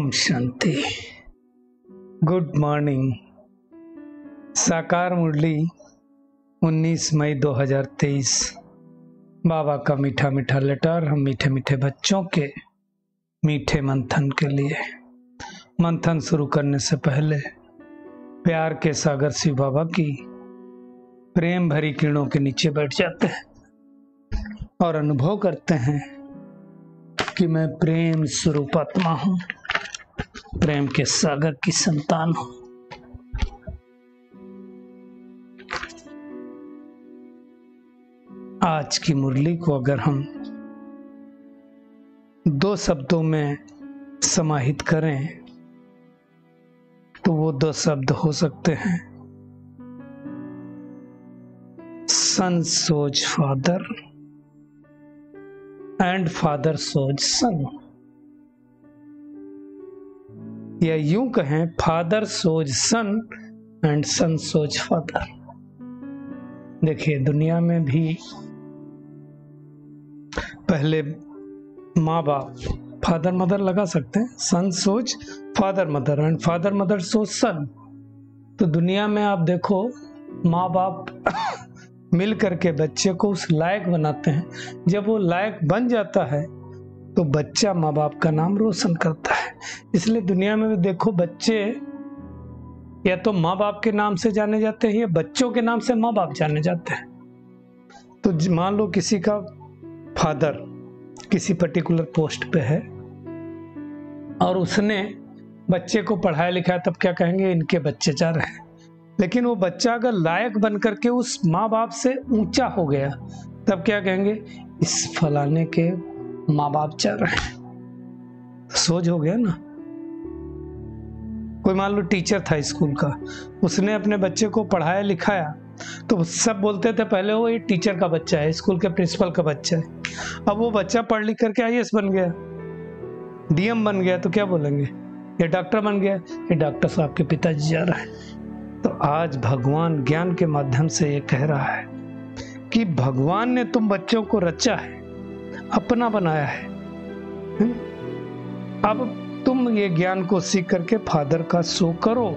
Om Shanti. Good morning. साकार मुरली 19 मई 2023। बाबा का मीठा मीठा लेटर हम मीठे मीठे बच्चों के मीठे मंथन के लिए। मंथन शुरू करने से पहले प्यार के सागर शिव बाबा की प्रेम भरी किरणों के नीचे बैठ जाते हैं और अनुभव करते हैं कि मैं प्रेम स्वरूप आत्मा हूं, प्रेम के सागर की संतान हूं। आज की मुरली को अगर हम 2 शब्दों में समाहित करें तो वो 2 शब्द हो सकते हैं son sues father and father sues son, या यूं कहें father sues son and son sues father. देखिए, दुनिया में भी पहले माँ बाप फादर मदर लगा सकते हैं, सन सोच father mother and father mother सोच सन। तो दुनिया में आप देखो माँ बाप मिल करके बच्चे को उस लायक बनाते हैं। जब वो लायक बन जाता है तो बच्चा माँ बाप का नाम रोशन करता है। इसलिए दुनिया में भी देखो बच्चे या तो माँ बाप के नाम से जाने जाते हैं या बच्चों के नाम से माँ बाप जाने जाते हैं। तो मान लो किसी का फादर किसी पर्टिकुलर पोस्ट पे है और उसने बच्चे को पढ़ाया लिखाया, तब क्या कहेंगे, इनके बच्चे जा रहे हैं। लेकिन वो बच्चा अगर लायक बन करके उस माँ बाप से ऊंचा हो गया तब क्या कहेंगे, इस फलाने के माँ बाप जा रहे हैं। सोच हो गया ना। कोई मान लो टीचर था स्कूल का, उसने अपने बच्चे को पढ़ाया लिखाया तो सब बोलते थे पहले वो ये टीचर का बच्चा है, स्कूल के प्रिंसिपल का बच्चा है। अब वो बच्चा पढ़ लिख करके आईएएस बन गया, डीएम बन गया, तो क्या बोलेंगे, ये डॉक्टर बन गया, ये डॉक्टर साहब के पिताजी जा रहे हैं। तो आज भगवान ज्ञान के माध्यम से ये कह रहा है कि भगवान ने तुम बच्चों को रचा है, अपना बनाया है। अब तुम ये ज्ञान को सीख करके फादर का शो करो,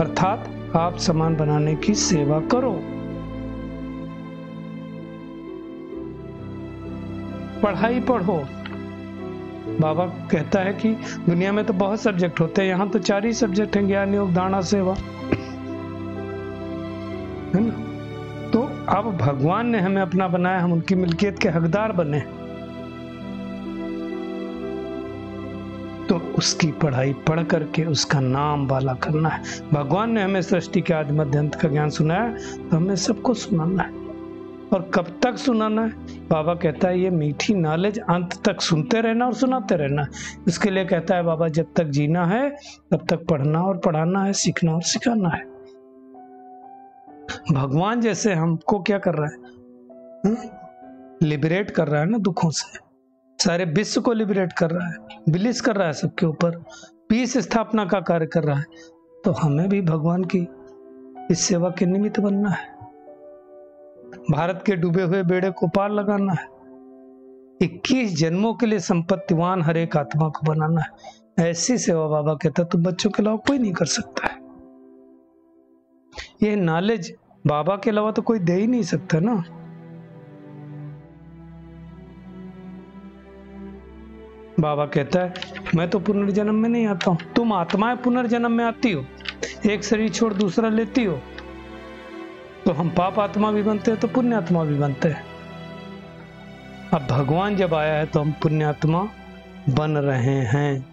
अर्थात आप समान बनाने की सेवा करो। पढ़ाई पढ़ो। बाबा कहता है कि दुनिया में तो बहुत सब्जेक्ट होते हैं, यहाँ तो 4 ही सब्जेक्ट हैं, ज्ञान योग धारणा सेवा, है ना। तो अब भगवान ने हमें अपना बनाया, हम उनकी मिल्कियत के हकदार बने, तो उसकी पढ़ाई पढ़ करके उसका नाम वाला करना है। भगवान ने हमें सृष्टि के आदि मध्य अंत का ज्ञान सुनाया, तो हमें सबको सुनाना है। और कब तक सुनाना है? बाबा कहता है ये मीठी नॉलेज अंत तक सुनते रहना और सुनाते रहना। इसके लिए कहता है बाबा, जब तक जीना है तब तक पढ़ना और पढ़ाना है, सीखना और सिखाना है। भगवान जैसे हमको क्या कर रहा है, लिबरेट कर रहा है ना दुखों से, सारे विश्व को लिबरेट कर रहा है, बिलिस कर रहा है सबके ऊपर, पीस स्थापना का कार्य कर रहा है। तो हमें भी भगवान की इस सेवा के निमित्त बनना है, भारत के डूबे हुए बेड़े को पार लगाना है, 21 जन्मों के लिए संपत्तिवान हर एक आत्मा को बनाना है। ऐसी सेवा बाबा कहता तुम बच्चों के अलावा कोई नहीं कर सकता है। यह नॉलेज बाबा के अलावा तो कोई दे ही नहीं सकता ना। बाबा कहता है मैं तो पुनर्जन्म में नहीं आता हूं, तुम आत्माएं पुनर्जन्म में आती हो, एक शरीर छोड़ दूसरा लेती हो। तो हम पाप आत्मा भी बनते हैं तो पुण्य आत्मा भी बनते हैं। अब भगवान जब आया है तो हम पुण्य आत्मा बन रहे हैं।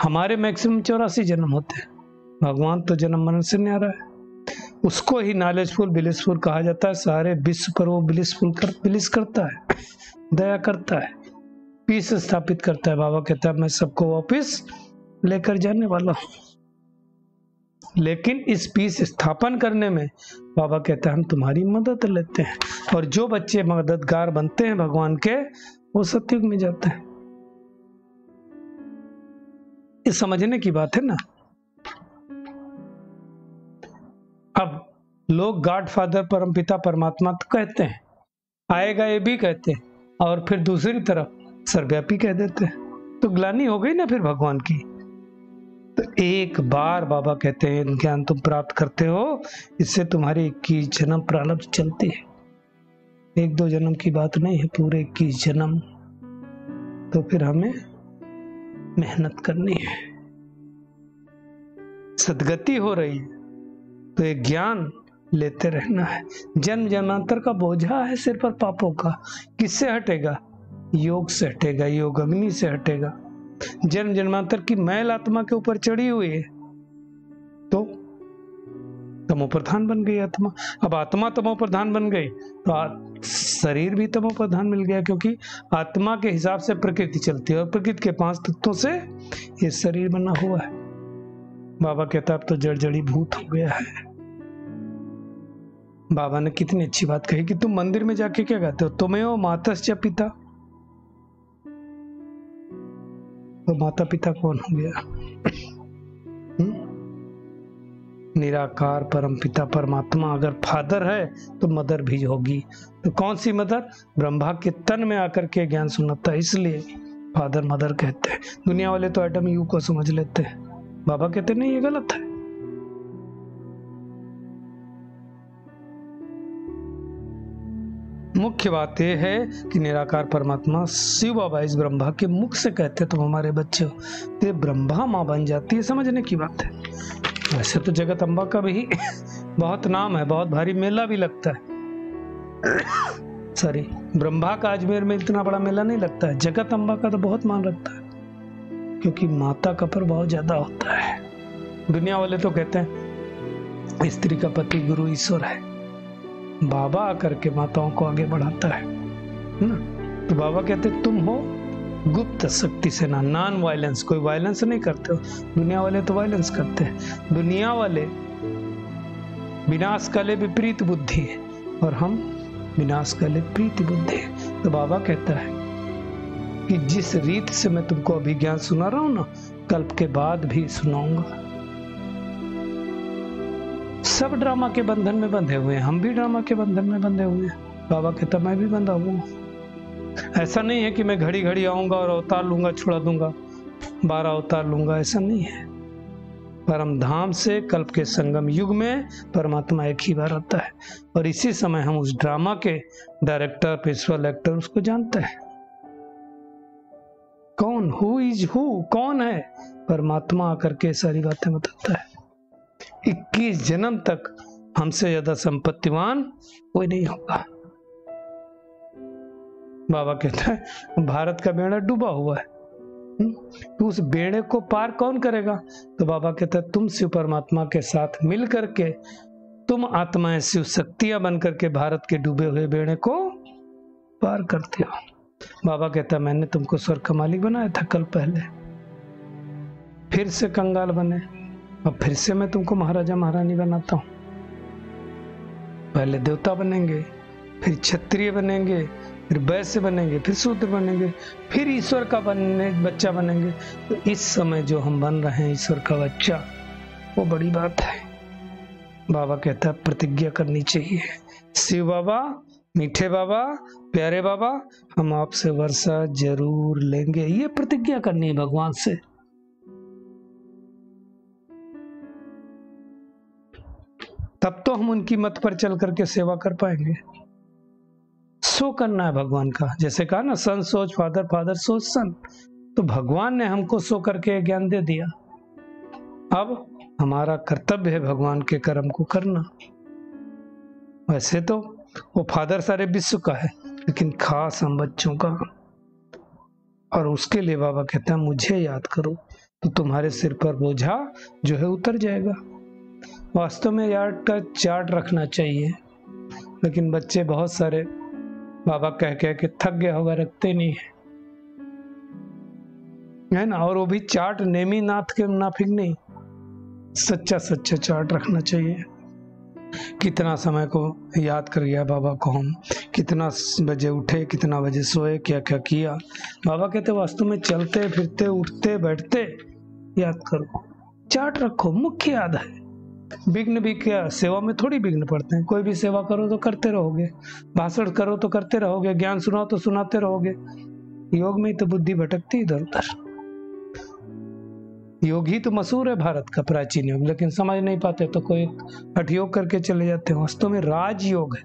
हमारे मैक्सिमम 84 जन्म होते हैं, भगवान तो जन्म मरण से न्यारा है। उसको ही नॉलेजफुल ब्लिसफुल कहा जाता है। सारे विश्व पर वो ब्लिस करता है, दया करता है, पीस स्थापित करता है। बाबा कहता है मैं सबको वापस लेकर जाने वाला हूं। लेकिन इस पीस स्थापन करने में बाबा कहता है हम तुम्हारी मदद लेते हैं। और जो बच्चे मददगार बनते हैं भगवान के, वो सतयुग में जाते हैं। ये समझने की बात है ना। अब लोग गॉड फादर परमपिता परमात्मा तो कहते हैं, आएगा ये भी कहते हैं, और फिर दूसरी तरफ सर्वव्यापी कह देते हैं। तो ग्लानि हो गई ना फिर भगवान की। तो एक बार बाबा कहते हैं ज्ञान तुम प्राप्त करते हो, इससे तुम्हारी 21 जन्म प्रारब्ध चलती है। 1-2 जन्म की बात नहीं है, पूरे 21 जन्म। तो फिर हमें मेहनत करनी है। सदगति हो रही है तो एक ज्ञान लेते रहना है। जन्म जन्मांतर का बोझा है सिर पर पापों का, किससे हटेगा? योग से हटेगा, योग अग्नि से हटेगा। जन्म जन्मांतर की मैल आत्मा के ऊपर चढ़ी हुई है तो तमो प्रधान बन गई आत्मा। अब आत्मा तमो प्रधान बन गई तो शरीर भी तमो प्रधान मिल गया, क्योंकि आत्मा के हिसाब से प्रकृति चलती है और प्रकृति के 5 तत्वों से ये शरीर बना हुआ है। बाबा कहता अब तो जड़ जड़ी भूत हो गया है। बाबा ने कितनी अच्छी बात कही कि तुम मंदिर में जाके क्या कहते हो, तुमेव मातश्च पिता। तो माता पिता कौन हो गया? निराकार परम पिता परमात्मा अगर फादर है तो मदर भी होगी। तो कौन सी मदर? ब्रह्मा के तन में आकर के ज्ञान सुनाता है, इसलिए फादर मदर कहते हैं। दुनिया वाले तो एटम यू को समझ लेते हैं, बाबा कहते नहीं, ये गलत है। मुख्य बात यह है कि निराकार परमात्मा शिव बाबा इस ब्रह्मा के मुख से कहते तुम हमारे बच्चे हो, तो ब्रह्मा माँ बन जाती है, समझने की बात है। वैसे तो जगत अम्बा का भी बहुत नाम है, बहुत भारी मेला भी लगता है। सॉरी, ब्रह्मा का अजमेर में इतना बड़ा मेला नहीं लगता है, जगत अम्बा का तो बहुत मान रखता है, क्योंकि माता का प्रभाव ज्यादा होता है। दुनिया वाले तो कहते हैं स्त्री का पति गुरु ईश्वर है, बाबा आकर के माताओं को आगे बढ़ाता है ना। तो बाबा कहते तुम हो गुप्त शक्ति सेना, नॉन वायलेंस, कोई वायलेंस नहीं करते हो। दुनिया वाले तो वायलेंस करते हैं। दुनिया वाले विनाश काले विपरीत बुद्धि है और हम विनाश काले प्रीति बुद्धि है। तो बाबा कहता है कि जिस रीत से मैं तुमको अभी ज्ञान सुना रहा हूं ना, कल्प के बाद भी सुनाऊंगा। सब ड्रामा के बंधन में बंधे हुए हैं, हम भी ड्रामा के बंधन में बंधे हुए हैं। बाबा कहता मैं भी बंधा हुआ हूं। ऐसा नहीं है कि मैं घड़ी घड़ी आऊंगा और अवतार लूंगा छुड़ा दूंगा, 12 अवतार लूंगा, ऐसा नहीं है। परम धाम से कल्प के संगम युग में परमात्मा एक ही बार आता है और इसी समय हम उस ड्रामा के डायरेक्टर, प्रिंसिपल एक्टर उसको जानते हैं। कौन, हु इज हु, कौन है? परमात्मा आकर के सारी बातें बताता है। 21 जन्म तक हमसे ज्यादा संपत्तिवान कोई नहीं होगा। बाबा कहता है भारत का बेड़ा डूबा हुआ है, तो उस बेड़े को पार कौन करेगा? तो बाबा कहता है तुम शिव परमात्मा के साथ मिल करके, तुम आत्माएं शिव शक्तियां बन करके भारत के डूबे हुए बेड़े को पार करते हो। बाबा कहता है मैंने तुमको स्वर्ग का मालिक बनाया था कल पहले, फिर से कंगाल बने और फिर से मैं तुमको महाराजा महारानी बनाता हूं। पहले देवता बनेंगे, फिर क्षत्रिय बनेंगे, फिर वैश्य बनेंगे, फिर शूद्र बनेंगे, फिर ईश्वर का बच्चा बनेंगे। तो इस समय जो हम बन रहे हैं ईश्वर का बच्चा, वो बड़ी बात है। बाबा कहता है प्रतिज्ञा करनी चाहिए। शिव बाबा, मीठे बाबा, प्यारे बाबा, हम आपसे वर्षा जरूर लेंगे, ये प्रतिज्ञा करनी है भगवान से। तब तो हम उनकी मत पर चल करके सेवा कर पाएंगे। सो करना है भगवान का, जैसे कहा ना सन सोच फादर, फादर सोच सन। तो भगवान ने हमको सो करके ज्ञान दे दिया, अब हमारा कर्तव्य है भगवान के कर्म को करना। वैसे तो वो फादर सारे विश्व का है, लेकिन खास हम बच्चों का। और उसके लिए बाबा कहता है मुझे याद करो तो तुम्हारे सिर पर बोझा जो है उतर जाएगा। वास्तव में यार का चार्ट रखना चाहिए, लेकिन बच्चे बहुत सारे बाबा कह के थक गया होगा, रखते नहीं है ना। और वो भी चार्ट नेमीनाथ के मुनाफिक नहीं, सच्चा सच्चा चार्ट रखना चाहिए। कितना समय को याद कर गया बाबा को हम, कितना बजे उठे, कितना बजे सोए, क्या क्या किया। बाबा कहते वास्तव में चलते फिरते उठते बैठते याद करो, चार्ट रखो, मुख्य याद है। विघ्न भी क्या, सेवा में थोड़ी विघ्न पड़ते हैं। कोई भी सेवा करो तो करते रहोगे, भाषण करो तो करते रहोगे, ज्ञान सुनाओ तो सुनाते रहोगे। योग में तो बुद्धि भटकती इधर उधर। योग ही तो मशहूर है भारत का, प्राचीन योग, लेकिन समझ नहीं पाते तो कोई हठ योग करके चले जाते हैं। वास्तव में राज योग है,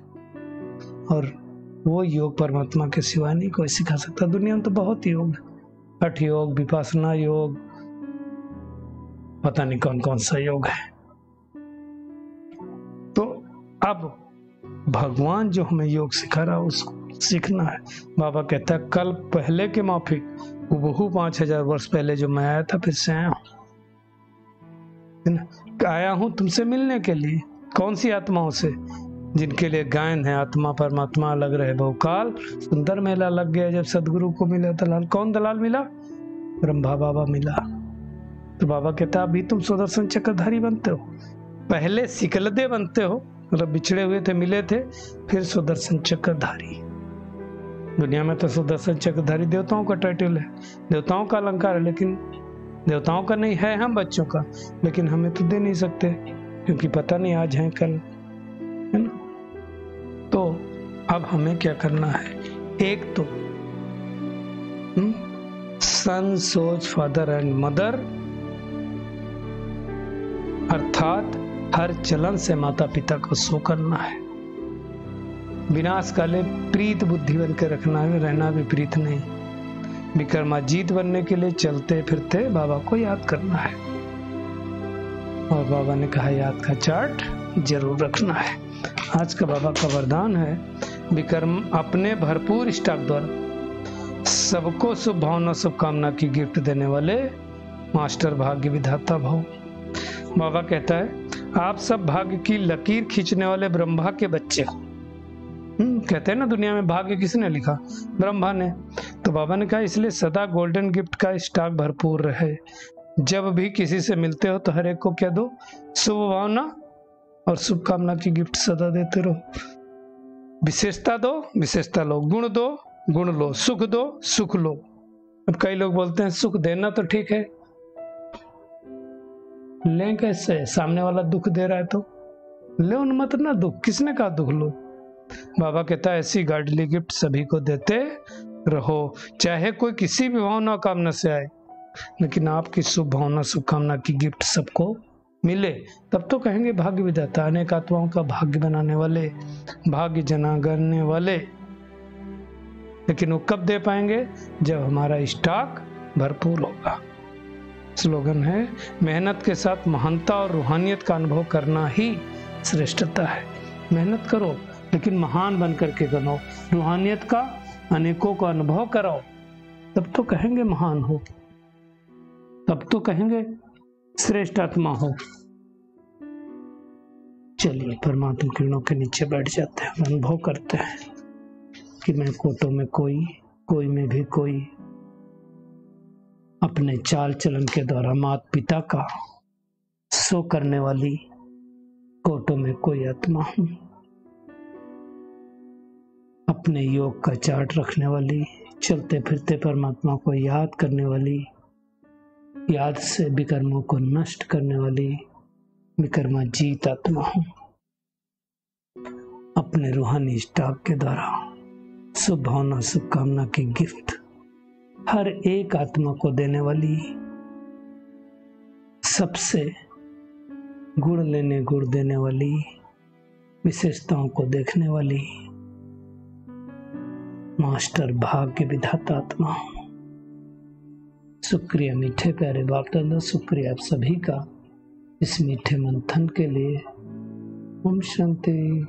और वो योग परमात्मा के सिवा नहीं कोई सिखा सकता। दुनिया में तो बहुत योग है, हठ योग, विपश्यना योग, पता नहीं कौन कौन सा योग है। तो अब भगवान जो हमें योग सिखा रहा है उसको सीखना है। बाबा कहता है कल पहले के माफिक हूबहू 5000 वर्ष पहले जो मैं आया था फिर से आया हूं तुमसे मिलने के लिए। कौन सी आत्माओं से? जिनके लिए गायन है आत्मा परमात्मा अलग रहे बहुकाल। सुंदर मेला लग गया जब सदगुरु को मिला दलाल। कौन दलाल मिला? ब्रह्मा बाबा मिला। तो बाबा कहता अभी तुम सुदर्शन चक्रधारी बनते हो, पहले सिकलदे बनते हो, मतलब बिछड़े हुए थे मिले थे, फिर सुदर्शन चक्रधारी। दुनिया में तो सुदर्शन चक्रधारी देवताओं का टाइटल है, देवताओं का अलंकार है, लेकिन देवताओं का नहीं है, हम बच्चों का, लेकिन हमें तो दे नहीं सकते क्योंकि पता नहीं आज है कल, है ना। तो अब हमें क्या करना है? एक तो सन सोच फादर एंड मदर, अर्थात हर चलन से माता पिता को सो करना है। विनाश काले प्रीत बुद्धि बन के रखना है, रहना विपरीत नहीं। विक्रमाजीत बनने के लिए चलते फिरते बाबा को याद करना है, और बाबा ने कहा याद का चार्ट जरूर रखना है। आज का बाबा का वरदान है विक्रम अपने भरपूर स्टॉक द्वारा सबको शुभ भावना शुभकामना की गिफ्ट देने वाले मास्टर भाग्य विधाता भव। बाबा कहता है आप सब भाग्य की लकीर खींचने वाले ब्रह्मा के बच्चे हो। कहते हैं ना दुनिया में भाग्य किसने लिखा? ब्रह्मा ने। तो बाबा ने कहा इसलिए सदा गोल्डन गिफ्ट का स्टॉक भरपूर रहे। जब भी किसी से मिलते हो तो हर एक को क्या दो? शुभ भावना और शुभकामना की गिफ्ट सदा देते रहो। विशेषता दो, विशेषता लो। गुण दो, गुण लो। सुख दो, सुख लो। अब कई लोग बोलते हैं सुख देना तो ठीक है, लें कैसे? सामने वाला दुख दे रहा है तो लो मत ना दुख। किसने कहा दुख लो? बाबा कहता है ऐसी गाडली गिफ्ट सभी को देते रहो, चाहे कोई किसी भी भावना कामना से आए, लेकिन आपकी शुभ भावना शुभकामना की गिफ्ट सबको मिले, तब तो कहेंगे भाग्य विधाता। अनेक आत्माओं का भाग्य बनाने वाले, भाग्य जना करने वाले। लेकिन वो कब दे पाएंगे? जब हमारा स्टॉक भरपूर होगा। स्लोगन है मेहनत के साथ महानता और रूहानियत का अनुभव करना ही श्रेष्ठता है। मेहनत करो लेकिन महान बन करके बनो, रूहानियत का अनेकों को अनुभव कराओ, तब तो कहेंगे महान हो, तब तो कहेंगे श्रेष्ठ आत्मा हो। चलिए परमात्मा किरणों के नीचे बैठ जाते हैं, अनुभव करते हैं कि मैं कोटों में कोई, कोई में भी कोई, अपने चाल चलन के द्वारा माता पिता का सो करने वाली कोटों में कोई आत्मा हूं। अपने योग का चार्ट रखने वाली, चलते फिरते परमात्मा को याद करने वाली, याद से विकर्मों को नष्ट करने वाली विकर्माजीत आत्मा हूं। अपने रूहानी स्टॉक के द्वारा शुभ भावना शुभकामना की गिफ्ट हर एक आत्मा को देने वाली, सबसे गुण लेने गुण देने वाली, विशेषताओं को देखने वाली मास्टर भाग्य विधाता आत्मा। शुक्रिया मीठे प्यारे बाप दादा, शुक्रिया आप सभी का इस मीठे मंथन के लिए। ओम शांति।